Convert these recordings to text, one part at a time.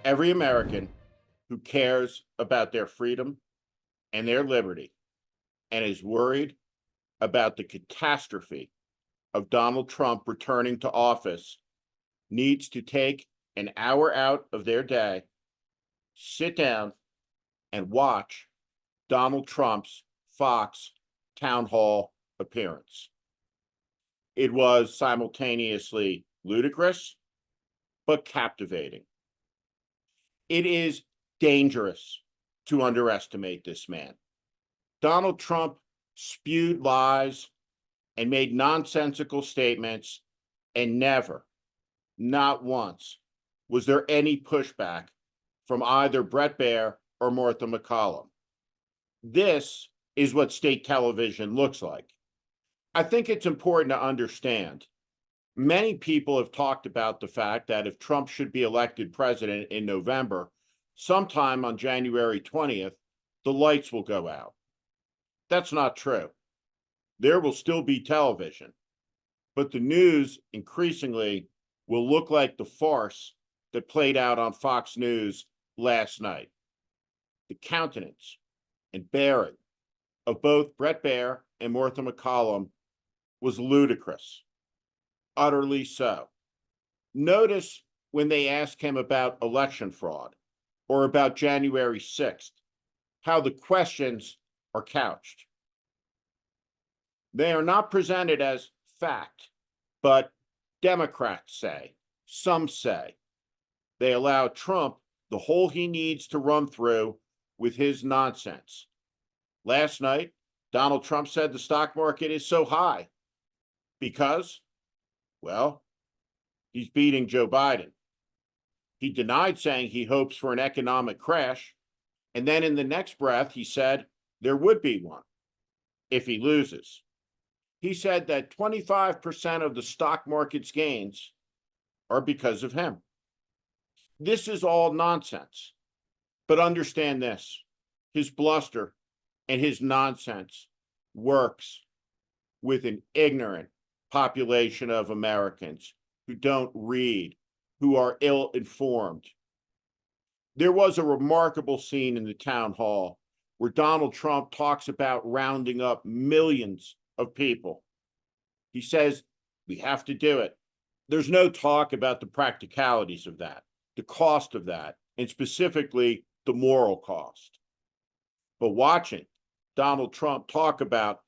Every American who cares about their freedom and their liberty and is worried about the catastrophe of Donald Trump returning to office needs to take an hour out of their day, sit down, and watch Donald Trump's Fox town hall appearance. It was simultaneously ludicrous, but captivating. It is dangerous to underestimate this man. Donald Trump spewed lies and made nonsensical statements, and never, not once, was there any pushback from either Bret Baier or Martha McCallum. This is what state television looks like. I think it's important to understand. Many people have talked about the fact that if Trump should be elected president in November, sometime on January 20th, the lights will go out. That's not true. There will still be television, but the news increasingly will look like the farce that played out on Fox News last night. The countenance and bearing of both Bret Baier and Martha McCallum was ludicrous, utterly so. Notice when they ask him about election fraud or about January 6th, how the questions are couched. They are not presented as fact, but Democrats say, some say. They allow Trump the hole he needs to run through with his nonsense. Last night, Donald Trump said the stock market is so high because, well, he's beating Joe Biden. He denied saying he hopes for an economic crash, and then in the next breath, he said there would be one if he loses. He said that 25% of the stock market's gains are because of him. This is all nonsense. But understand this, his bluster and his nonsense works with an ignorant population of Americans who don't read, who are ill-informed. There was a remarkable scene in the town hall where Donald Trump talks about rounding up millions of people. He says, we have to do it. There's no talk about the practicalities of that, the cost of that, and specifically the moral cost. But watching Donald Trump talk about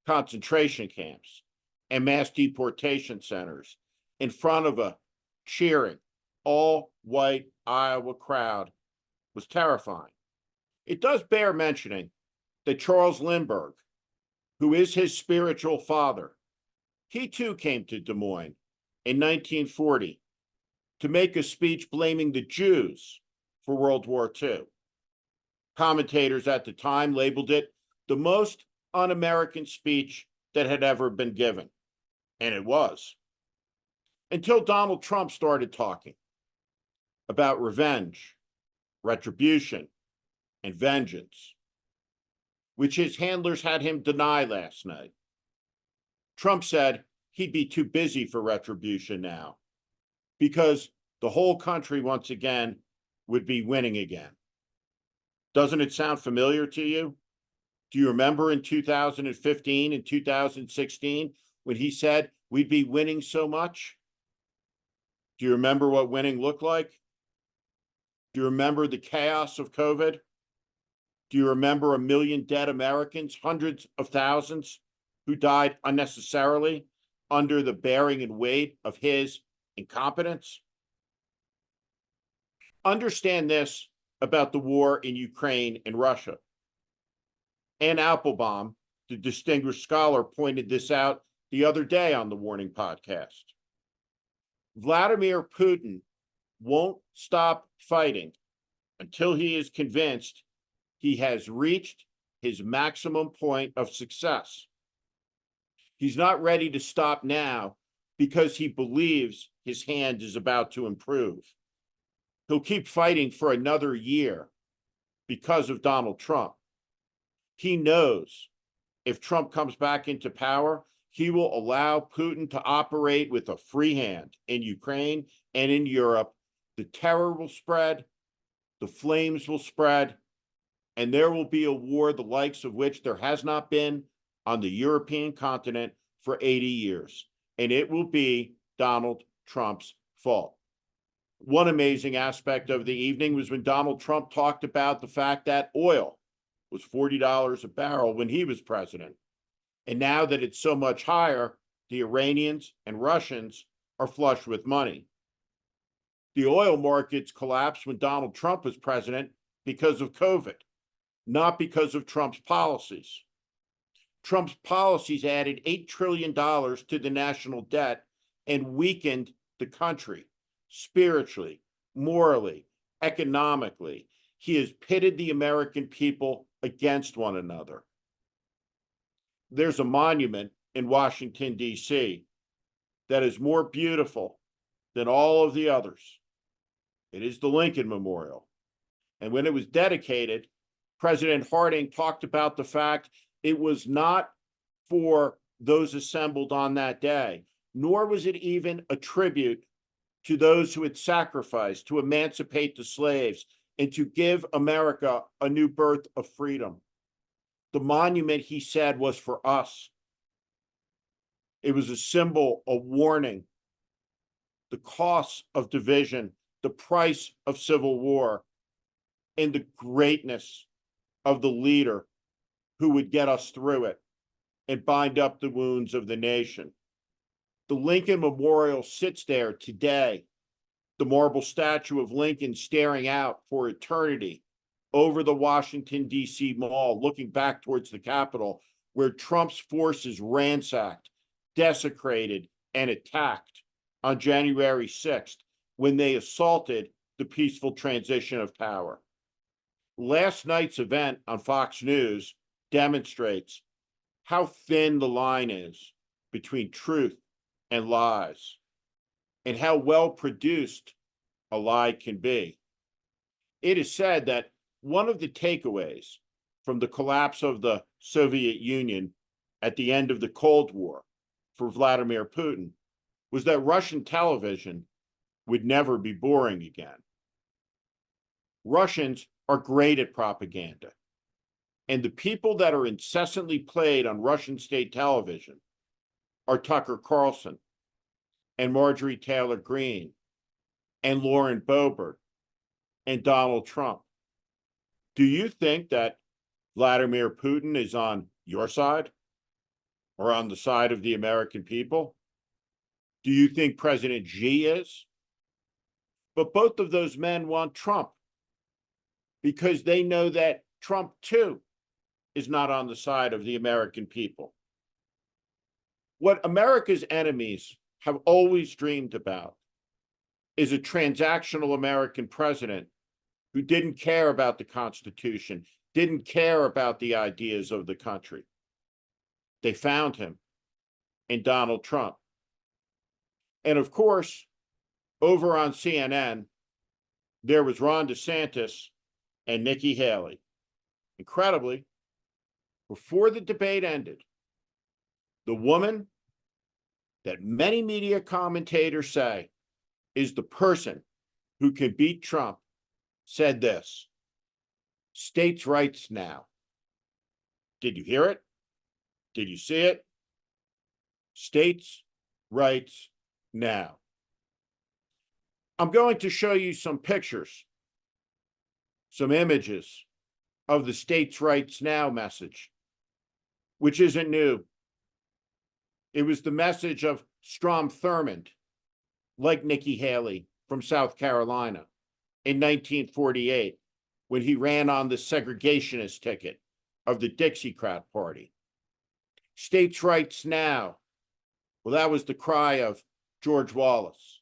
concentration camps and mass deportation centers in front of a cheering, all-white Iowa crowd was terrifying. It does bear mentioning that Charles Lindbergh, who is his spiritual father, he too came to Des Moines in 1940 to make a speech blaming the Jews for World War II. Commentators at the time labeled it the most un-American speech that had ever been given, and it was. Until Donald Trump started talking about revenge, retribution, and vengeance, which his handlers had him deny last night. Trump said he'd be too busy for retribution now because the whole country once again would be winning again. Doesn't it sound familiar to you? Do you remember in 2015 and 2016 when he said we'd be winning so much? Do you remember what winning looked like? Do you remember the chaos of COVID? Do you remember 1 million dead Americans, hundreds of thousands who died unnecessarily under the bearing and weight of his incompetence? Understand this about the war in Ukraine and Russia. Ann Applebaum, the distinguished scholar, pointed this out the other day on the Warning Podcast. Vladimir Putin won't stop fighting until he is convinced he has reached his maximum point of success. He's not ready to stop now because he believes his hand is about to improve. He'll keep fighting for another year because of Donald Trump. He knows if Trump comes back into power, he will allow Putin to operate with a free hand in Ukraine and in Europe. The terror will spread, the flames will spread, and there will be a war the likes of which there has not been on the European continent for 80 years. And it will be Donald Trump's fault. One amazing aspect of the evening was when Donald Trump talked about the fact that oil was $40 a barrel when he was president. And now that it's so much higher, the Iranians and Russians are flush with money. The oil markets collapsed when Donald Trump was president because of COVID, not because of Trump's policies. Trump's policies added $8 trillion to the national debt and weakened the country spiritually, morally, economically. He has pitted the American people against one another. There's a monument in Washington, D.C. that is more beautiful than all of the others. It is the Lincoln Memorial. And when it was dedicated, President Harding talked about the fact it was not for those assembled on that day, nor was it even a tribute to those who had sacrificed to emancipate the slaves and to give America a new birth of freedom. The monument, he said, was for us. It was a symbol, a warning. The costs of division, the price of civil war, and the greatness of the leader who would get us through it and bind up the wounds of the nation. The Lincoln Memorial sits there today, the marble statue of Lincoln staring out for eternity over the Washington, D.C. Mall, looking back towards the Capitol, where Trump's forces ransacked, desecrated, and attacked on January 6th when they assaulted the peaceful transition of power. Last night's event on Fox News demonstrates how thin the line is between truth and lies, and how well produced a lie can be. It is said that one of the takeaways from the collapse of the Soviet Union at the end of the Cold War for Vladimir Putin was that Russian television would never be boring again. Russians are great at propaganda, and the people that are incessantly played on Russian state television are Tucker Carlson and Marjorie Taylor Greene and Lauren Boebert and Donald Trump. Do you think that Vladimir Putin is on your side or on the side of the American people? Do you think President Xi is? But both of those men want Trump because they know that Trump, too, is not on the side of the American people. What America's enemies have always dreamed about is a transactional American president who didn't care about the Constitution, didn't care about the ideas of the country. They found him in Donald Trump. And of course, over on CNN, there was Ron DeSantis and Nikki Haley. Incredibly, before the debate ended, the woman that many media commentators say is the person who can beat Trump said this: states' rights now. Did you hear it? Did you see it? States' rights now. I'm going to show you some pictures, some images of the states' rights now message, which isn't new. It was the message of Strom Thurmond, like Nikki Haley from South Carolina in 1948, when he ran on the segregationist ticket of the Dixiecrat Party. States' rights now. Well, that was the cry of George Wallace.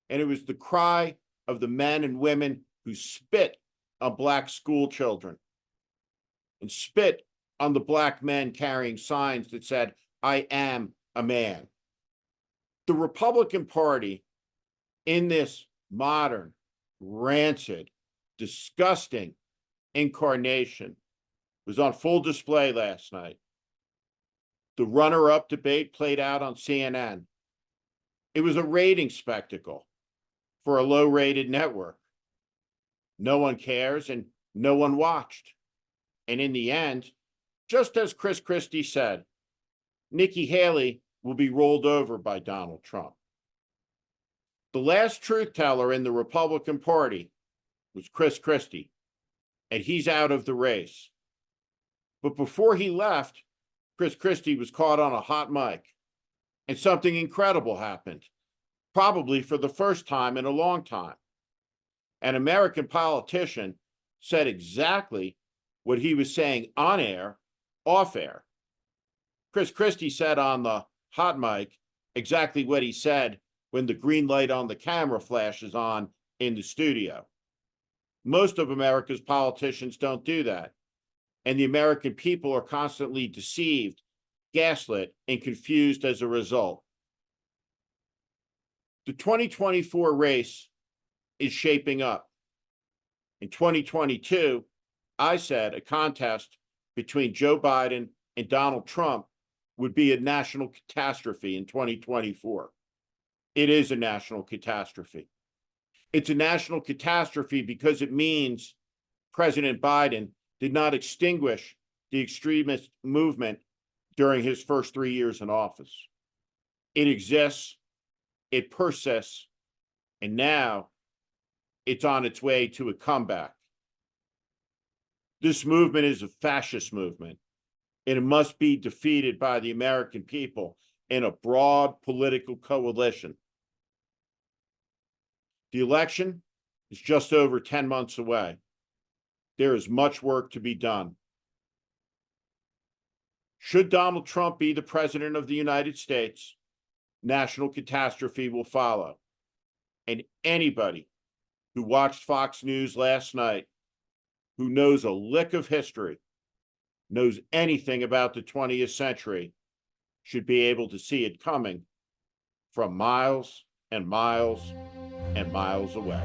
And it was the cry of the men and women who spit on Black school children and spit on the Black men carrying signs that said, "I am a man." The Republican Party, in this modern, rancid, disgusting incarnation, was on full display last night. The runner-up debate played out on CNN. It was a rating spectacle for a low-rated network. No one cares and no one watched. And in the end, just as Chris Christie said, Nikki Haley will be rolled over by Donald Trump. The last truth teller in the Republican Party was Chris Christie, and he's out of the race. But before he left, Chris Christie was caught on a hot mic, and something incredible happened, probably for the first time in a long time. An American politician said exactly what he was saying on air, off air. Chris Christie said on the hot mic exactly what he said when the green light on the camera flashes on in the studio. Most of America's politicians don't do that. And the American people are constantly deceived, gaslit, and confused as a result. The 2024 race is shaping up. In 2022, I said a contest between Joe Biden and Donald Trump would be a national catastrophe in 2024. It is a national catastrophe. It's a national catastrophe because it means President Biden did not extinguish the extremist movement during his first 3 years in office. It exists, it persists, and now it's on its way to a comeback. This movement is a fascist movement, and it must be defeated by the American people in a broad political coalition. The election is just over 10 months away. There is much work to be done. Should Donald Trump be the president of the United States, national catastrophe will follow. And anybody who watched Fox News last night, who knows a lick of history, knows anything about the 20th century, should be able to see it coming from miles and miles and miles away.